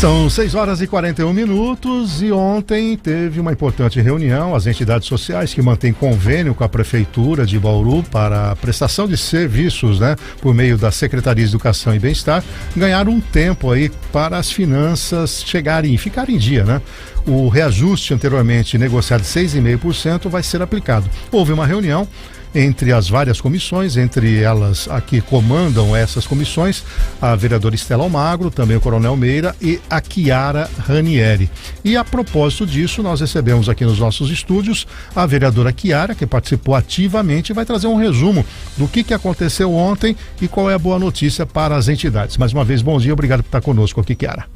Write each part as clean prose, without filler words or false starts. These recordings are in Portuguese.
São 6h41 e ontem teve uma importante reunião. As entidades sociais que mantêm convênio com a Prefeitura de Bauru para a prestação de serviços, por meio da Secretaria de Educação e Bem-Estar, ganharam um tempo aí para as finanças ficarem em dia, O reajuste anteriormente negociado de 6,5% vai ser aplicado. Houve uma reunião entre as várias comissões, entre elas a que comandam essas comissões, a vereadora Estela Almagro, também o Coronel Meira e a Chiara Ranieri. E a propósito disso, nós recebemos aqui nos nossos estúdios a vereadora Chiara, que participou ativamente e vai trazer um resumo do que aconteceu ontem e qual é a boa notícia para as entidades. Mais uma vez, bom dia, obrigado por estar conosco aqui, Chiara.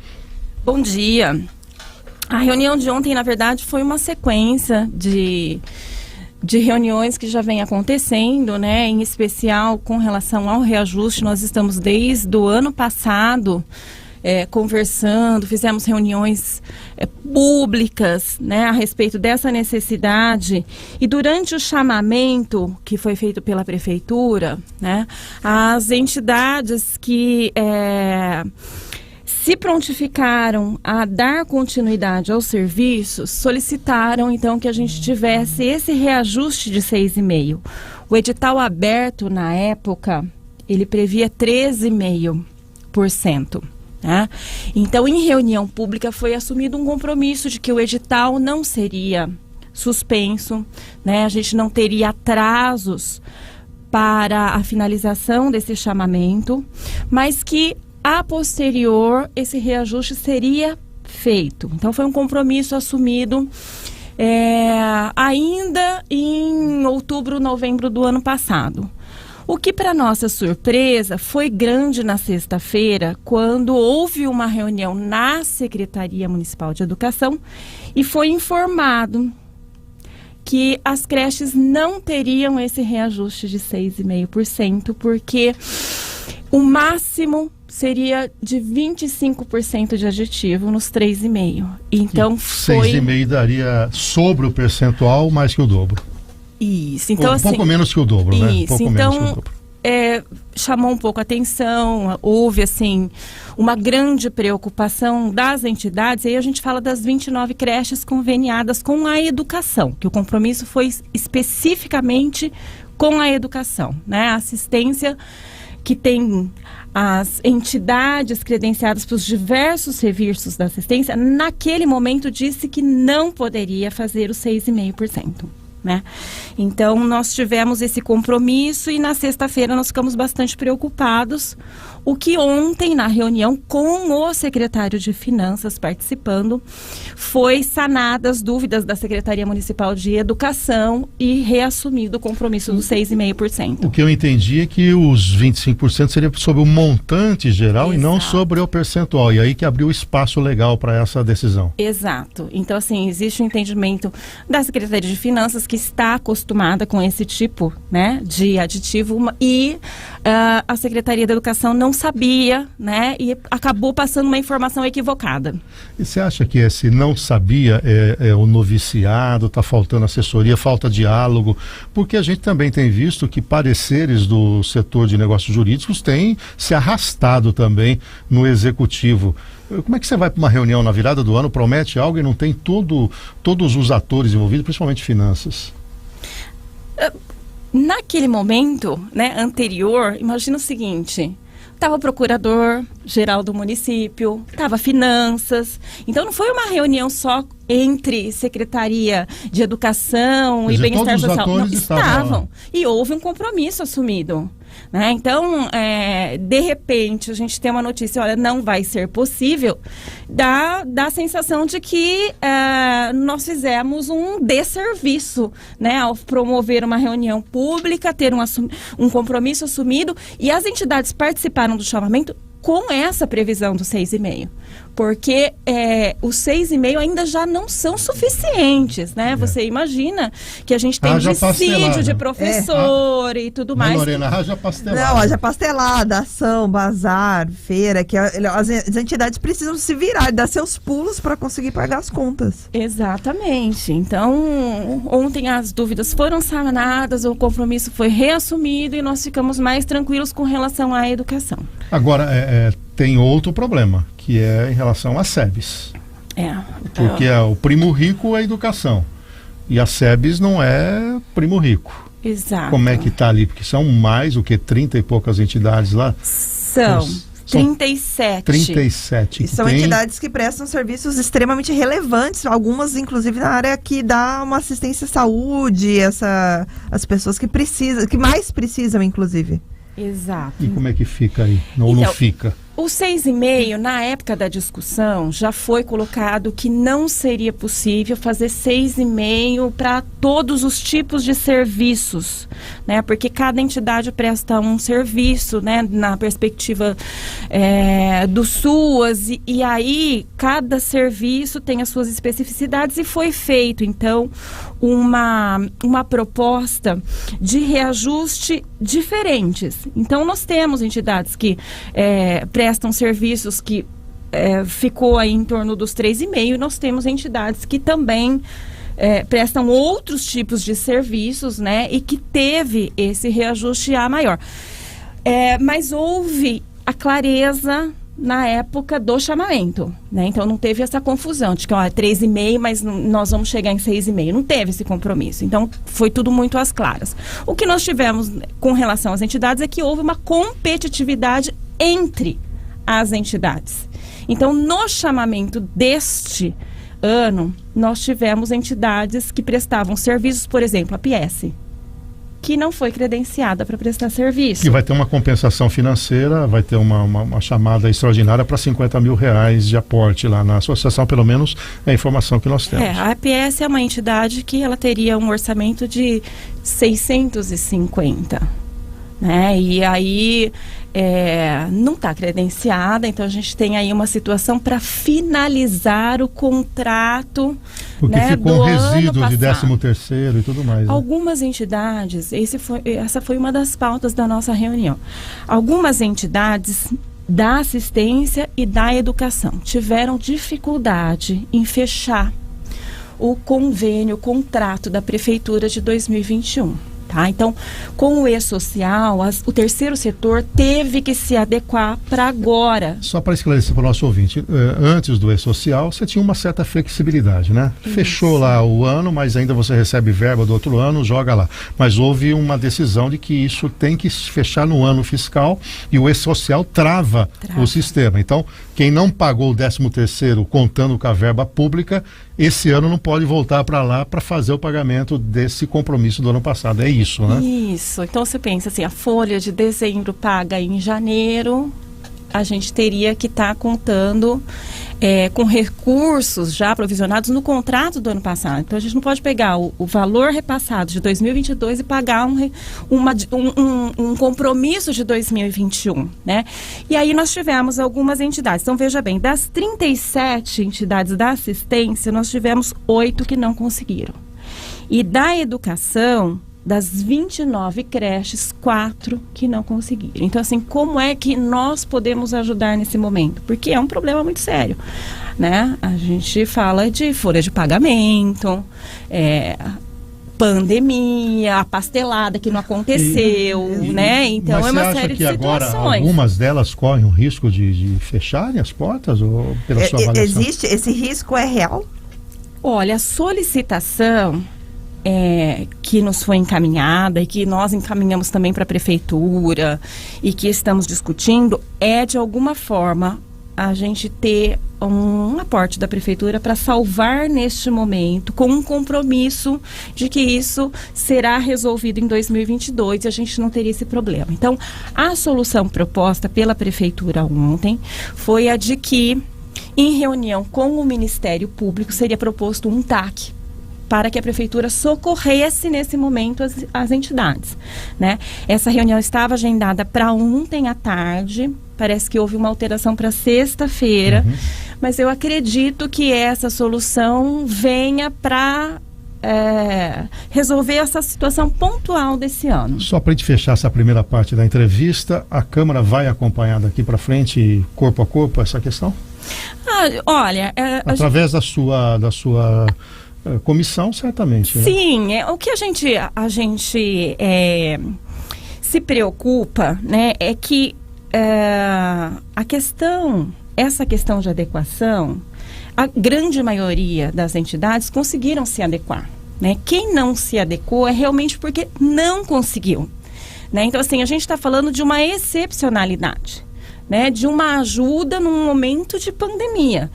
Bom dia. A reunião de ontem, na verdade, foi uma sequência de reuniões que já vem acontecendo, em especial com relação ao reajuste. Nós estamos desde o ano passado conversando, fizemos reuniões públicas, a respeito dessa necessidade, e durante o chamamento que foi feito pela Prefeitura, as entidades que se prontificaram a dar continuidade aos serviços, solicitaram então que a gente tivesse esse reajuste de 6,5%. O edital aberto na época, ele previa 13,5%. Então, em reunião pública foi assumido um compromisso de que o edital não seria suspenso, a gente não teria atrasos para a finalização desse chamamento, mas que a posterior, esse reajuste seria feito. Então, foi um compromisso assumido ainda em outubro, novembro do ano passado. O que, para nossa surpresa, foi grande na sexta-feira, quando houve uma reunião na Secretaria Municipal de Educação e foi informado que as creches não teriam esse reajuste de 6,5%, porque o máximo seria de 25% de aditivo nos 3,5%. Então, 6,5% daria sobre o percentual mais que o dobro. Isso. Então, pouco menos que o dobro, Isso. Então, chamou um pouco a atenção, houve, uma grande preocupação das entidades, e aí a gente fala das 29 creches conveniadas com a educação, que o compromisso foi especificamente com a educação, a assistência que tem as entidades credenciadas para os diversos serviços da assistência, naquele momento disse que não poderia fazer os 6,5%. Então, nós tivemos esse compromisso e na sexta-feira nós ficamos bastante preocupados. O que ontem, na reunião com o secretário de Finanças participando, foi sanadas as dúvidas da Secretaria Municipal de Educação e reassumido o compromisso dos 6,5%. O que eu entendi é que os 25% seria sobre o montante geral. Exato. E não sobre o percentual. E aí que abriu espaço legal para essa decisão. Exato. Então, existe um entendimento da Secretaria de Finanças que está acostumada com esse tipo, de aditivo, e a Secretaria da Educação não sabia, e acabou passando uma informação equivocada. E você acha que esse não sabia é o noviciado, está faltando assessoria, falta diálogo? Porque a gente também tem visto que pareceres do setor de negócios jurídicos têm se arrastado também no executivo. Como é que você vai para uma reunião na virada do ano, promete algo e não tem todos os atores envolvidos, principalmente finanças? Naquele momento, anterior, imagina o seguinte: estava o procurador-geral do município, estava finanças. Então, não foi uma reunião só entre Secretaria de Educação e Bem-Estar Social. Não, estavam. E houve um compromisso assumido. Então, de repente, a gente tem uma notícia, olha, não vai ser possível, dá a sensação de que nós fizemos um desserviço, ao promover uma reunião pública, ter um compromisso assumido, e as entidades participaram do chamamento com essa previsão do 6,5%, porque os 6,5% ainda já não são suficientes, Você imagina que a gente tem dissídio de professor e tudo mais. Lorena, haja pastelada. Não, haja pastelada, ação, bazar, feira, que as entidades precisam se virar e dar seus pulos para conseguir pagar as contas. Exatamente. Então, ontem as dúvidas foram sanadas, o compromisso foi reassumido e nós ficamos mais tranquilos com relação à educação. Agora, tem outro problema, que é em relação às SEBs. Porque o primo rico é a educação. E a SEBs não é primo rico. Exato. Como é que está ali? Porque são mais, 30 e poucas entidades lá? São 37. 37. E são entidades que prestam serviços extremamente relevantes, algumas inclusive na área que dá uma assistência à saúde, as pessoas que precisam, que mais precisam, inclusive. Exato. E como é que fica aí? Ou não fica? O 6,5, na época da discussão, já foi colocado que não seria possível fazer 6,5 para todos os tipos de serviços, né? Porque cada entidade presta um serviço, né? Na perspectiva do SUAS, e aí cada serviço tem as suas especificidades e foi feito, então, uma proposta de reajuste diferentes. Então, nós temos entidades que prestam serviços que ficou aí em torno dos 3,5, e nós temos entidades que também prestam outros tipos de serviços, né, e que teve esse reajuste A maior. Mas houve a clareza na época do chamamento, né? Então não teve essa confusão de que é 3,5, mas nós vamos chegar em 6,5. Não teve esse compromisso. Então foi tudo muito às claras. O que nós tivemos com relação às entidades é que houve uma competitividade entre as entidades. Então, no chamamento deste ano, nós tivemos entidades que prestavam serviços, por exemplo, a PS, que não foi credenciada para prestar serviço. E vai ter uma compensação financeira, vai ter uma chamada extraordinária para R$50 mil de aporte lá na associação, pelo menos é a informação que nós temos. A APS é uma entidade que ela teria um orçamento de 650, né? E aí não está credenciada, então a gente tem aí uma situação para finalizar o contrato. Porque ficou um resíduo de 13º e tudo mais. Algumas entidades, essa foi uma das pautas da nossa reunião. Algumas entidades da assistência e da educação tiveram dificuldade em fechar o convênio, o contrato da prefeitura de 2021. Tá? Então, com o E-Social, o terceiro setor teve que se adequar para agora. Só para esclarecer para o nosso ouvinte, antes do E-Social, você tinha uma certa flexibilidade, né? Isso. Fechou lá o ano, mas ainda você recebe verba do outro ano, joga lá. Mas houve uma decisão de que isso tem que fechar no ano fiscal e o E-Social trava o sistema. Então, quem não pagou o 13º contando com a verba pública, esse ano não pode voltar para lá para fazer o pagamento desse compromisso do ano passado. É isso, né? Isso. Então você pensa assim, a folha de dezembro paga em janeiro, a gente teria que estar contando com recursos já provisionados no contrato do ano passado. Então a gente não pode pegar o valor repassado de 2022 e pagar um compromisso de 2021, né? E aí nós tivemos algumas entidades. Então veja bem, das 37 entidades da assistência, nós tivemos 8 que não conseguiram. E da educação, das 29 creches, 4 que não conseguiram. Então, assim, como é que nós podemos ajudar nesse momento? Porque é um problema muito sério, né? A gente fala de folha de pagamento, pandemia, a pastelada que não aconteceu, né? Então, mas é uma série de situações. Agora, algumas delas correm o risco de fecharem as portas? Ou pela sua avaliação? Existe? Esse risco é real? Olha, a solicitação que nos foi encaminhada e que nós encaminhamos também para a prefeitura e que estamos discutindo de alguma forma a gente ter um aporte da prefeitura para salvar neste momento, com um compromisso de que isso será resolvido em 2022 e a gente não teria esse problema. Então, a solução proposta pela prefeitura ontem foi a de que, em reunião com o Ministério Público, seria proposto um TAC para que a prefeitura socorresse nesse momento as entidades, né? Essa reunião estava agendada para ontem à tarde, parece que houve uma alteração para sexta-feira, mas eu acredito que essa solução venha para resolver essa situação pontual desse ano. Só para a gente fechar essa primeira parte da entrevista, a Câmara vai acompanhar daqui para frente, corpo a corpo, essa questão? Olha... Através da sua comissão, certamente. Né? Sim, o que a gente se preocupa, né, é que essa questão de adequação, a grande maioria das entidades conseguiram se adequar, né? Quem não se adequou é realmente porque não conseguiu, né? Então, assim, a gente está falando de uma excepcionalidade, né? De uma ajuda num momento de pandemia.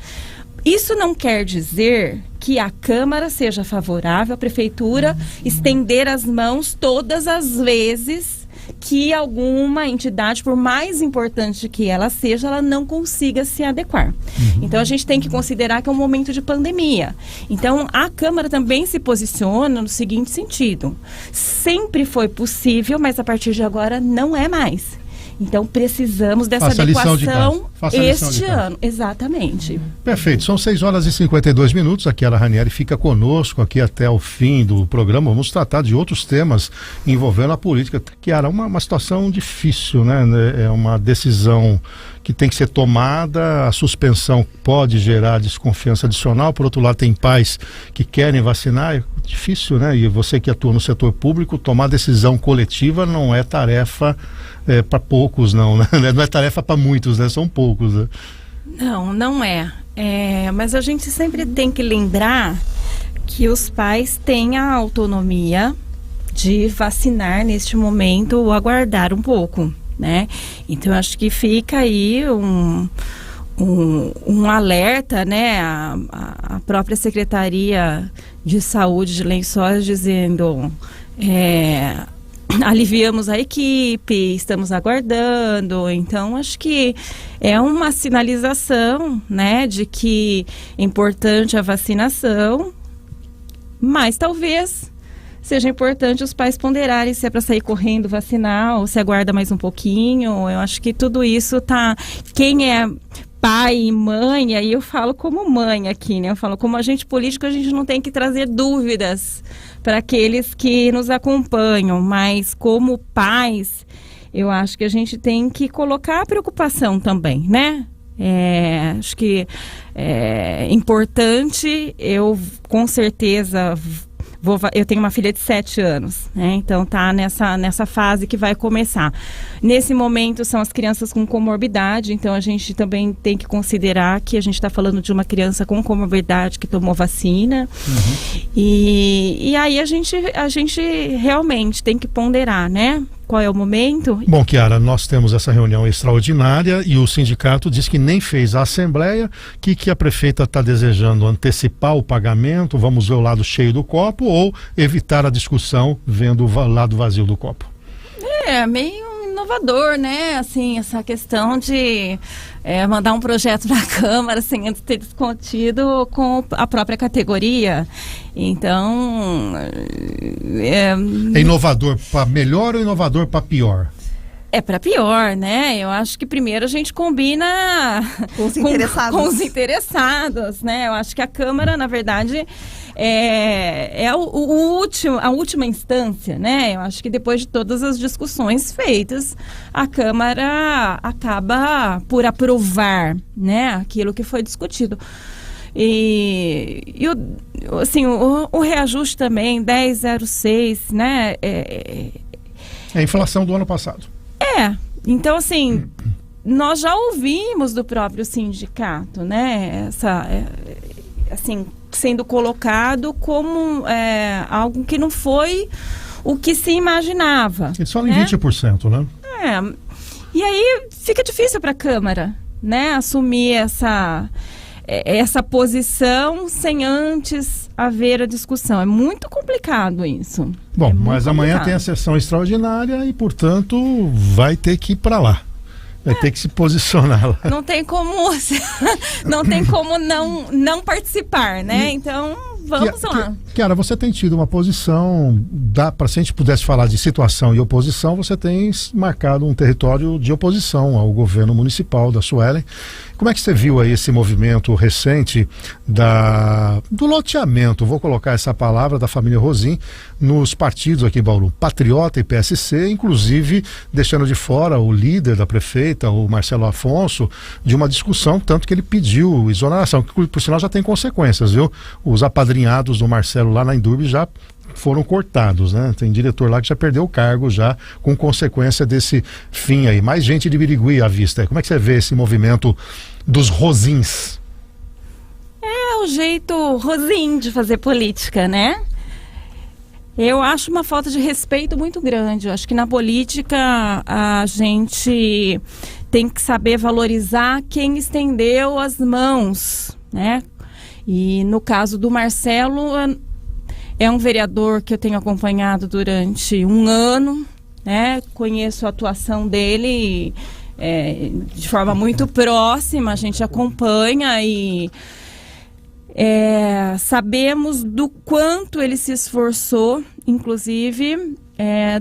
Isso não quer dizer que a Câmara seja favorável à Prefeitura estender as mãos todas as vezes que alguma entidade, por mais importante que ela seja, ela não consiga se adequar. Então, a gente tem que considerar que é um momento de pandemia. Então, a Câmara também se posiciona no seguinte sentido: sempre foi possível, mas a partir de agora não é mais. Então, precisamos dessa adequação este ano. Exatamente. Perfeito. São 6h52. A Chiara Ranieri fica conosco aqui até o fim do programa. Vamos tratar de outros temas envolvendo a política. Chiara, uma situação difícil, né? É uma decisão que tem que ser tomada. A suspensão pode gerar desconfiança adicional. Por outro lado, tem pais que querem vacinar. É difícil, né? E você que atua no setor público, tomar decisão coletiva não é tarefa para poucos, não, né? Não é tarefa para muitos, né? São poucos, né? Não é. Mas a gente sempre tem que lembrar que os pais têm a autonomia de vacinar neste momento ou aguardar um pouco, né? Então, acho que fica aí um alerta, né? A própria Secretaria de Saúde de Lençóis dizendo... aliviamos a equipe, estamos aguardando. Então, acho que é uma sinalização, né, de que é importante a vacinação, mas talvez seja importante os pais ponderarem se é para sair correndo vacinar ou se aguarda mais um pouquinho. Eu acho que tudo isso tá... Quem é pai e mãe, aí eu falo como mãe aqui, né? Eu falo como agente político, a gente não tem que trazer dúvidas para aqueles que nos acompanham, mas como pais, eu acho que a gente tem que colocar a preocupação também, né? Acho que é importante, eu com certeza... Eu tenho uma filha de 7 anos, né? Então tá nessa fase que vai começar. Nesse momento são as crianças com comorbidade, então a gente também tem que considerar que a gente está falando de uma criança com comorbidade que tomou vacina. E aí a gente realmente tem que ponderar, né? Qual é o momento? Bom, Chiara, nós temos essa reunião extraordinária e o sindicato diz que nem fez a assembleia, que a prefeita está desejando antecipar o pagamento, vamos ver o lado cheio do copo ou evitar a discussão vendo o lado vazio do copo. Meio inovador, né? Assim, essa questão de mandar um projeto na Câmara sem antes ter discutido com a própria categoria. Então... É inovador para melhor ou inovador para pior? É para pior, né? Eu acho que primeiro a gente combina com os interessados, né? Eu acho que a Câmara, na verdade, é a última instância, né? Eu acho que depois de todas as discussões feitas, a Câmara acaba por aprovar, né, aquilo que foi discutido. E o reajuste também, 10,06, né? É a inflação do ano passado. Então, assim, nós já ouvimos do próprio sindicato, né? Assim, sendo colocado como algo que não foi o que se imaginava. Eles falam em 20%, né? E aí fica difícil para a Câmara, né? Assumir essa posição sem antes haver a discussão. É muito complicado isso. Bom, mas amanhã tem a sessão extraordinária e, portanto, vai ter que ir para lá. Vai ter que se posicionar lá. Não tem como não participar, né? Então, vamos lá. Chiara, você tem tido uma posição, se a gente pudesse falar de situação e oposição, você tem marcado um território de oposição ao governo municipal da Suelen. Como é que você viu aí esse movimento recente do loteamento, vou colocar essa palavra, da família Rosim, nos partidos aqui em Bauru, Patriota e PSC, inclusive deixando de fora o líder da prefeita, o Marcelo Afonso, de uma discussão, tanto que ele pediu exoneração, que por sinal já tem consequências, viu? Os apadrinhados do Marcelo Marcelo lá na Indurb já foram cortados, né? Tem diretor lá que já perdeu o cargo já com consequência desse fim aí. Mais gente de Birigui à vista. Como é que você vê esse movimento dos Rosins? É o jeito Rosim de fazer política, né? Eu acho uma falta de respeito muito grande. Eu acho que na política a gente tem que saber valorizar quem estendeu as mãos, né? E no caso do Marcelo, é um vereador que eu tenho acompanhado durante um ano, né? Conheço a atuação dele de forma muito próxima, a gente acompanha e sabemos do quanto ele se esforçou, inclusive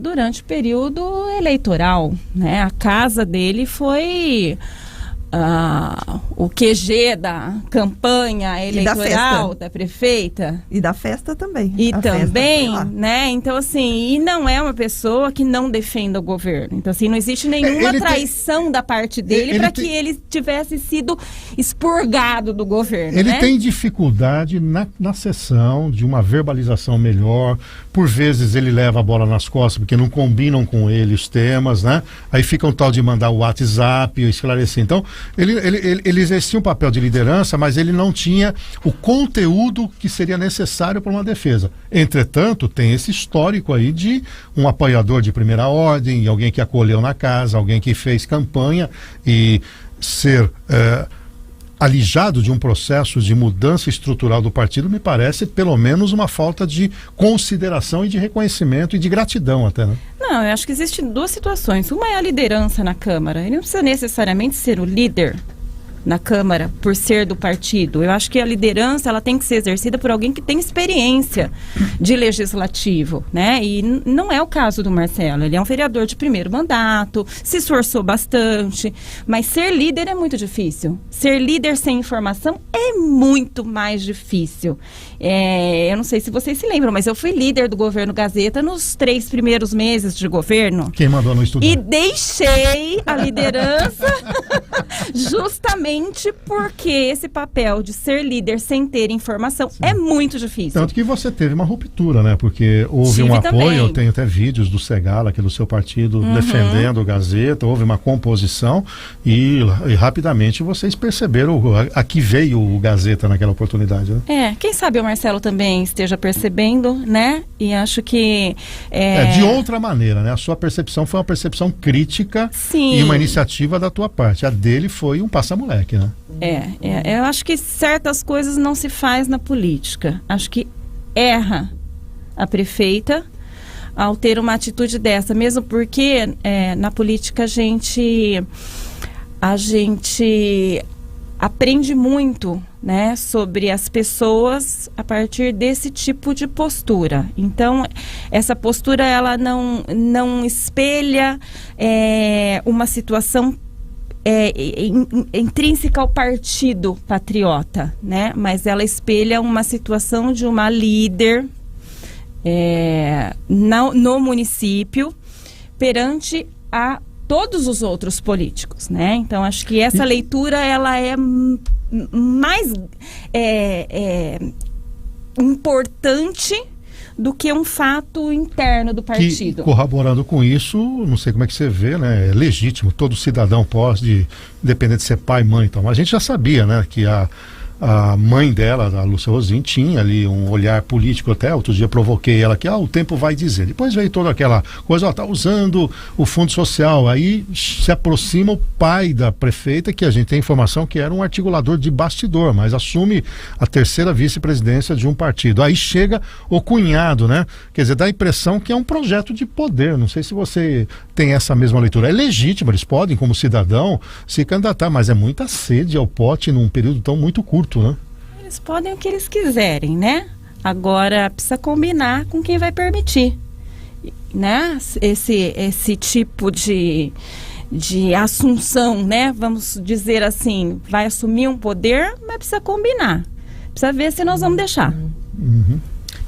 durante o período eleitoral, né? A casa dele foi o QG da campanha eleitoral da prefeita. E da festa também. E também, né? Então, assim, e não é uma pessoa que não defenda o governo. Então, assim, não existe nenhuma traição da parte dele para que ele tivesse sido expurgado do governo. Ele né? tem dificuldade na sessão de uma verbalização melhor. Por vezes ele leva a bola nas costas porque não combinam com ele os temas, né? Aí fica um tal de mandar o WhatsApp, esclarecer. Então, ele exercia um papel de liderança, mas ele não tinha o conteúdo que seria necessário para uma defesa. Entretanto, tem esse histórico aí de um apoiador de primeira ordem, alguém que acolheu na casa, alguém que fez campanha e ser alijado de um processo de mudança estrutural do partido me parece pelo menos uma falta de consideração e de reconhecimento e de gratidão até, né? Não, eu acho que existem duas situações. Uma é a liderança na Câmara. Ele não precisa necessariamente ser o líder na Câmara por ser do partido. Eu acho que a liderança ela tem que ser exercida por alguém que tem experiência de legislativo, né? E não é o caso do Marcelo. Ele é um vereador de primeiro mandato, se esforçou bastante, mas ser líder é muito difícil. Ser líder sem informação é muito mais difícil. Eu não sei se vocês se lembram, mas eu fui líder do governo Gazeta nos 3 primeiros meses de governo. Quem mandou não estudar? E deixei a liderança justamente porque esse papel de ser líder sem ter informação é muito difícil. Tanto que você teve uma ruptura, né? Porque houve um apoio, eu tenho até vídeos do Segala, que é do seu partido, defendendo o Gazeta, houve uma composição e rapidamente vocês perceberam a que veio o Gazeta naquela oportunidade, né? Quem sabe o Marcelo também esteja percebendo, né? E acho que... de outra maneira, né? A sua percepção foi uma percepção crítica. Sim. E uma iniciativa da tua parte. A dele foi um passa-moleque, né? Eu acho que certas coisas não se faz na política. Acho que erra a prefeita ao ter uma atitude dessa, mesmo porque na política a gente aprende muito, né, sobre as pessoas a partir desse tipo de postura. Então, essa postura ela não espelha uma situação intrínseca ao partido patriota, né? Mas ela espelha uma situação de uma líder no município perante a todos os outros políticos, né? Então acho que essa leitura ela é mais importante do que um fato interno do partido. Corroborando com isso, não sei como é que você vê, né? É legítimo, todo cidadão pode, independente de ser pai, mãe e tal. Mas a gente já sabia, né? Que a mãe dela, a Lúcia Rosim, tinha ali um olhar político. Até outro dia provoquei ela que o tempo vai dizer. Depois veio toda aquela coisa, tá usando o fundo social. Aí se aproxima o pai da prefeita, que a gente tem informação que era um articulador de bastidor, mas assume a 3ª vice-presidência de um partido. Aí chega o cunhado, né? Quer dizer, dá a impressão que é um projeto de poder. Não sei se você tem essa mesma leitura. É legítimo, eles podem, como cidadão, se candidatar, mas é muita sede ao pote num período tão muito curto. Né? Eles podem o que eles quiserem, né? Agora precisa combinar com quem vai permitir, né? Esse tipo de assunção, né? Vamos dizer assim, vai assumir um poder, mas precisa combinar. Precisa ver se nós vamos deixar.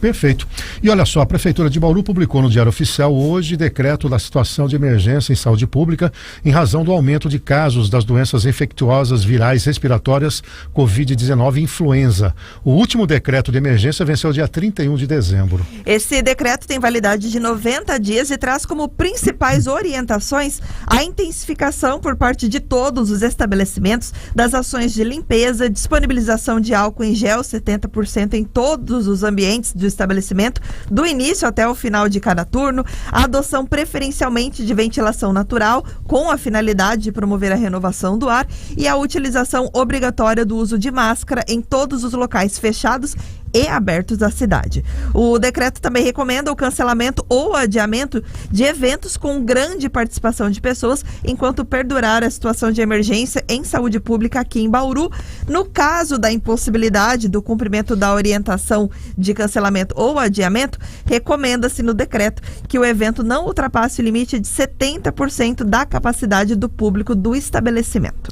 Perfeito. E olha só, a Prefeitura de Bauru publicou no Diário Oficial hoje decreto da situação de emergência em saúde pública em razão do aumento de casos das doenças infecciosas virais respiratórias Covid-19 e influenza. O último decreto de emergência venceu dia 31 de dezembro. Esse decreto tem validade de 90 dias e traz como principais orientações a intensificação por parte de todos os estabelecimentos das ações de limpeza, disponibilização de álcool em gel 70% em todos os ambientes do estabelecimento, do início até o final de cada turno, a adoção preferencialmente de ventilação natural, com a finalidade de promover a renovação do ar, e a utilização obrigatória do uso de máscara em todos os locais fechados e abertos da cidade. O decreto também recomenda o cancelamento ou adiamento de eventos com grande participação de pessoas enquanto perdurar a situação de emergência em saúde pública aqui em Bauru. No caso da impossibilidade do cumprimento da orientação de cancelamento ou adiamento, recomenda-se no decreto que o evento não ultrapasse o limite de 70% da capacidade do público do estabelecimento.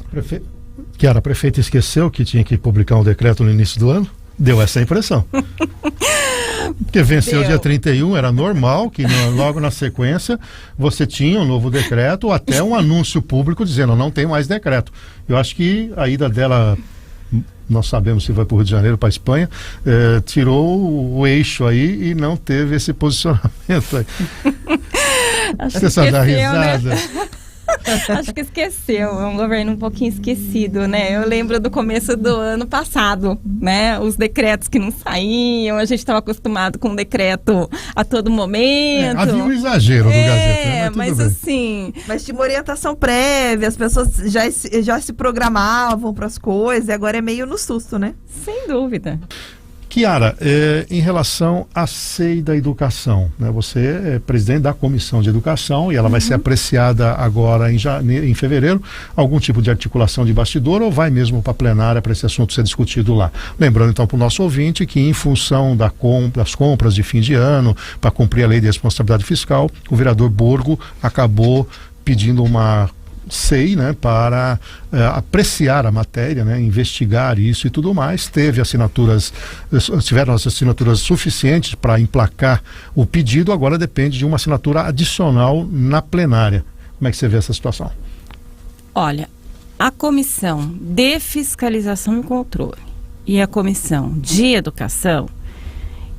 Kiara, a prefeita esqueceu que tinha que publicar um decreto no início do ano? Deu essa impressão. Porque venceu dia 31, era normal que logo na sequência você tinha um novo decreto ou até um anúncio público dizendo não tem mais decreto. Eu acho que a ida dela, nós sabemos se vai para o Rio de Janeiro, para a Espanha, tirou o eixo aí e não teve esse posicionamento aí. Você só dá risada. Né? Acho que esqueceu, é um governo um pouquinho esquecido, né? Eu lembro do começo do ano passado, né? Os decretos que não saíam, a gente estava acostumado com decreto a todo momento. Havia um exagero do Gazeta, né? Mas assim... Mas tinha uma orientação prévia, as pessoas já se programavam para as coisas, e agora é meio no susto, né? Sem dúvida. Kiara, em relação à SEI da educação, né? Você é presidente da Comissão de Educação e ela vai ser apreciada agora em fevereiro, algum tipo de articulação de bastidor ou vai mesmo para a plenária para esse assunto ser discutido lá? Lembrando então para o nosso ouvinte que em função das compras de fim de ano, para cumprir a lei de responsabilidade fiscal, o vereador Borgo acabou pedindo uma SEI, né, para apreciar a matéria, né, investigar isso e tudo mais. Tiveram as assinaturas suficientes para emplacar o pedido, agora depende de uma assinatura adicional na plenária. Como é que você vê essa situação? Olha, a Comissão de Fiscalização e Controle e a Comissão de Educação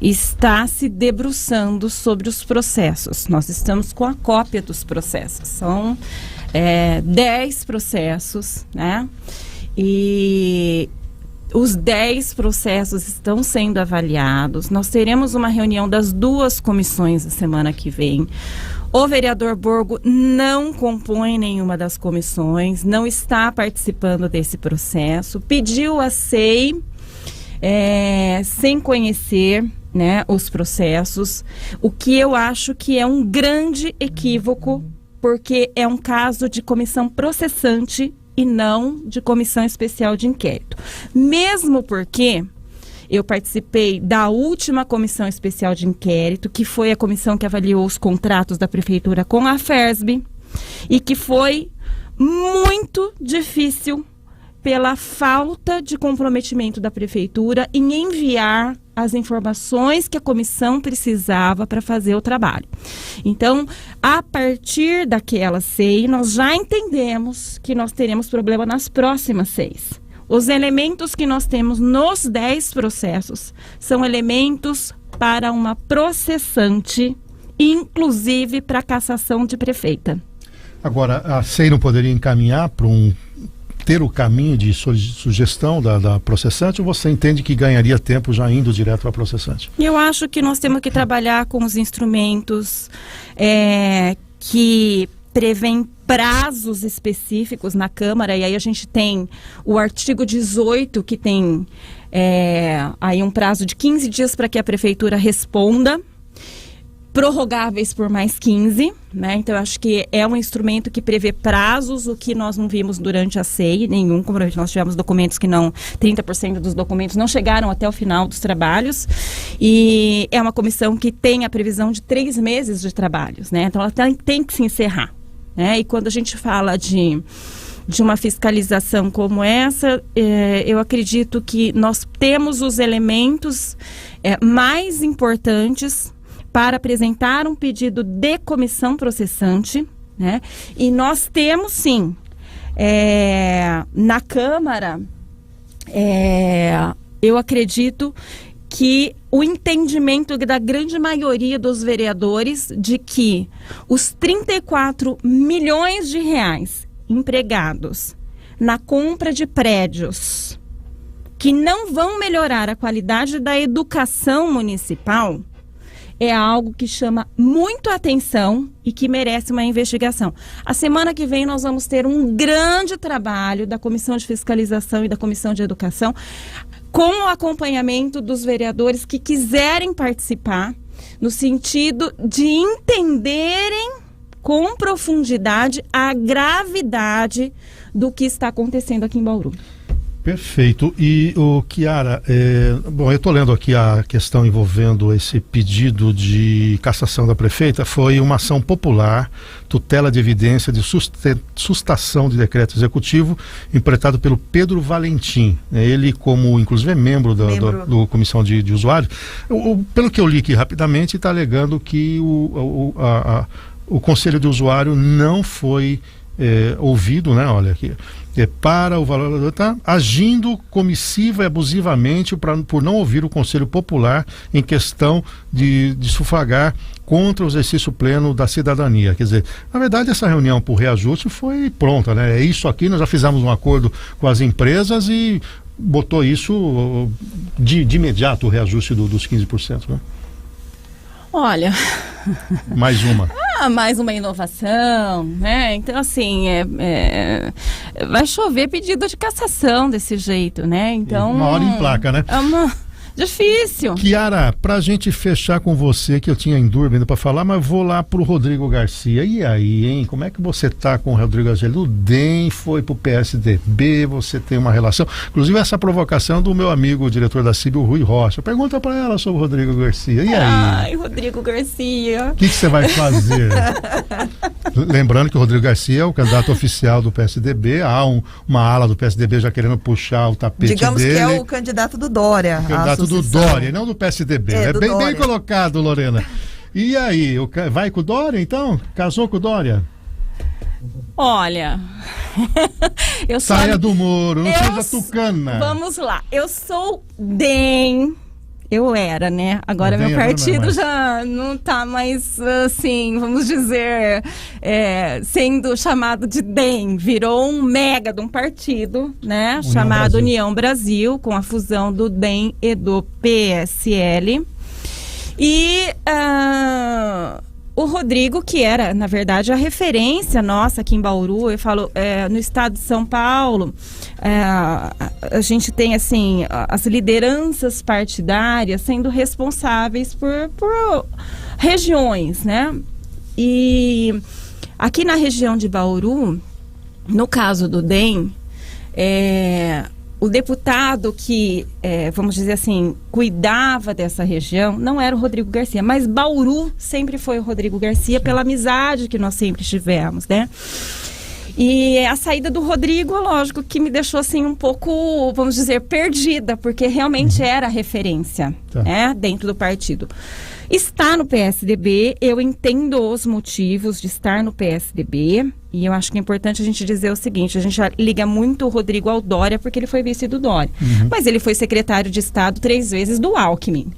está se debruçando sobre os processos. Nós estamos com a cópia dos processos. São 10 processos, né? E os 10 processos estão sendo avaliados. Nós teremos uma reunião das duas comissões a semana que vem. O vereador Borgo não compõe nenhuma das comissões, não está participando desse processo. Pediu a SEI sem conhecer, né, os processos, o que eu acho que é um grande equívoco, porque é um caso de comissão processante e não de comissão especial de inquérito. Mesmo porque eu participei da última comissão especial de inquérito, que foi a comissão que avaliou os contratos da prefeitura com a FERSB, e que foi muito difícil pela falta de comprometimento da prefeitura em enviar as informações que a comissão precisava para fazer o trabalho. Então, a partir daquela SEI, nós já entendemos que nós teremos problema nas próximas SEIs. Os elementos que nós temos nos 10 processos são elementos para uma processante, inclusive para cassação de prefeita. Agora, a SEI não poderia encaminhar para ter o caminho de sugestão da processante, ou você entende que ganharia tempo já indo direto à processante? Eu acho que nós temos que trabalhar com os instrumentos que prevêem prazos específicos na Câmara, e aí a gente tem o artigo 18, que tem aí um prazo de 15 dias para que a Prefeitura responda, prorrogáveis por mais 15, né? Então eu acho que é um instrumento que prevê prazos, o que nós não vimos durante a SEI, nenhum, como nós tivemos documentos que 30% dos documentos não chegaram até o final dos trabalhos, e é uma comissão que tem a previsão de 3 meses de trabalhos, né? Então ela tem que se encerrar, né? E quando a gente fala de de uma fiscalização como essa, eu acredito que nós temos os elementos mais importantes para apresentar um pedido de comissão processante, né? E nós temos, sim, na Câmara, eu acredito que o entendimento da grande maioria dos vereadores de que os 34 milhões de reais empregados na compra de prédios que não vão melhorar a qualidade da educação municipal é algo que chama muito atenção e que merece uma investigação. A semana que vem nós vamos ter um grande trabalho da Comissão de Fiscalização e da Comissão de Educação, com o acompanhamento dos vereadores que quiserem participar, no sentido de entenderem com profundidade a gravidade do que está acontecendo aqui em Bauru. Perfeito. E o Chiara, bom, eu estou lendo aqui a questão envolvendo esse pedido de cassação da prefeita. Foi uma ação popular, tutela de evidência de sustação de decreto executivo, empreitado pelo Pedro Valentim. Ele, como inclusive é membro do Comissão de Usuários, pelo que eu li aqui rapidamente, está alegando que o Conselho de Usuário não foi ouvido, né? Olha aqui. Para o valor, tá agindo comissiva e abusivamente por não ouvir o Conselho Popular em questão de sufragar contra o exercício pleno da cidadania. Quer dizer, na verdade essa reunião por reajuste foi pronta, né? É isso aqui, nós já fizemos um acordo com as empresas e botou isso de imediato, o reajuste dos 15%, né? Olha... Mais uma. Mais uma inovação, né? Então, assim, vai chover pedido de cassação desse jeito, né? Então, uma hora em placa, né? Difícil. Chiara, pra gente fechar com você, que eu tinha em dúvida para falar, mas vou lá pro Rodrigo Garcia. E aí, hein? Como é que você tá com o Rodrigo Garcia? O DEM foi pro PSDB, você tem uma relação. Inclusive, essa provocação do meu amigo, o diretor da CIB, o Rui Rocha. Pergunta para ela sobre o Rodrigo Garcia. E aí? Ai, Rodrigo Garcia. O que você vai fazer? Lembrando que o Rodrigo Garcia é o candidato oficial do PSDB. Há uma ala do PSDB já querendo puxar o tapete Digamos dele. Digamos que é o candidato do Dória. Candidato do Dória, não do PSDB. Bem colocado, Lorena. E aí, vai com o Dória, então? Casou com o Dória? Olha... Saia do muro, não seja tucana. Vamos lá. Eu sou DEM... Eu era, né? Agora meu partido já não tá mais, assim, vamos dizer, sendo chamado de DEM. Virou um mega de um partido, né? Chamado União Brasil, com a fusão do DEM e do PSL. E o Rodrigo, que era, na verdade, a referência nossa aqui em Bauru, eu falo, no estado de São Paulo, a gente tem, assim, as lideranças partidárias sendo responsáveis por regiões, né? E aqui na região de Bauru, no caso do DEM, o deputado que, vamos dizer assim, cuidava dessa região não era o Rodrigo Garcia, mas Bauru sempre foi o Rodrigo Garcia, pela amizade que nós sempre tivemos, né? E a saída do Rodrigo, lógico, que me deixou assim um pouco, vamos dizer, perdida, porque realmente era referência, né, dentro do partido. Está no PSDB, eu entendo os motivos de estar no PSDB, e eu acho que é importante a gente dizer o seguinte: a gente já liga muito o Rodrigo ao Dória, porque ele foi vice do Dória, mas ele foi secretário de Estado 3 vezes do Alckmin.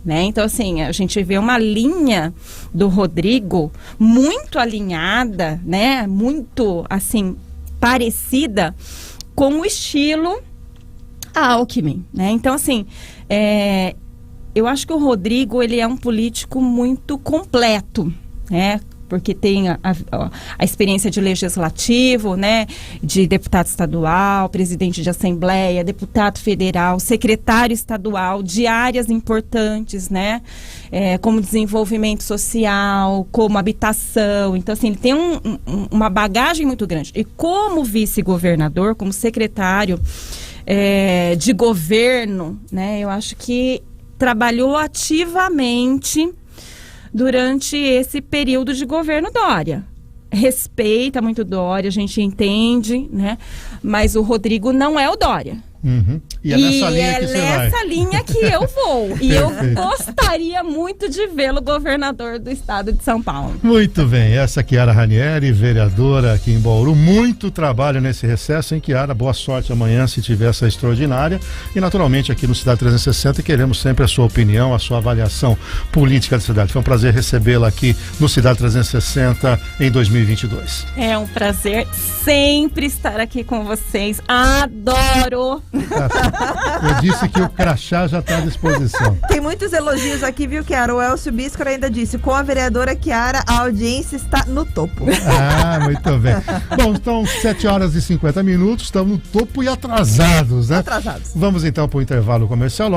Né? Então, assim, a gente vê uma linha do Rodrigo muito alinhada, né? Muito, assim, parecida com o estilo Alckmin, né? Então, assim, eu acho que o Rodrigo, ele é um político muito completo, né? Porque tem a experiência de legislativo, né? De deputado estadual, presidente de assembleia, deputado federal, secretário estadual, de áreas importantes, né? Como desenvolvimento social, como habitação. Então, assim, ele tem uma bagagem muito grande. E como vice-governador, como secretário de governo, né? Eu acho que trabalhou ativamente durante esse período de governo Dória, respeita muito o Dória, a gente entende, né? Mas o Rodrigo não é o Dória. Uhum. E é nessa linha que você vai. nessa linha que eu vou. E eu gostaria muito de vê-lo governador do estado de São Paulo. Muito bem, essa é Chiara Ranieri, vereadora aqui em Bauru. Muito trabalho nesse recesso, hein, Chiara? Boa sorte amanhã, se tiver essa extraordinária. E naturalmente aqui no Cidade 360 queremos sempre a sua opinião, a sua avaliação política da cidade. Foi um prazer recebê-la aqui no Cidade 360 em 2022. É um prazer sempre estar aqui com vocês. Adoro! Eu disse que o crachá já está à disposição. Tem muitos elogios aqui, viu, Chiara? O Elcio Biscaro ainda disse, com a vereadora Chiara, a audiência está no topo. Ah, muito bem. Bom, então 7 horas e 50 minutos, estamos no topo e atrasados, né? Atrasados. Vamos então para o intervalo comercial.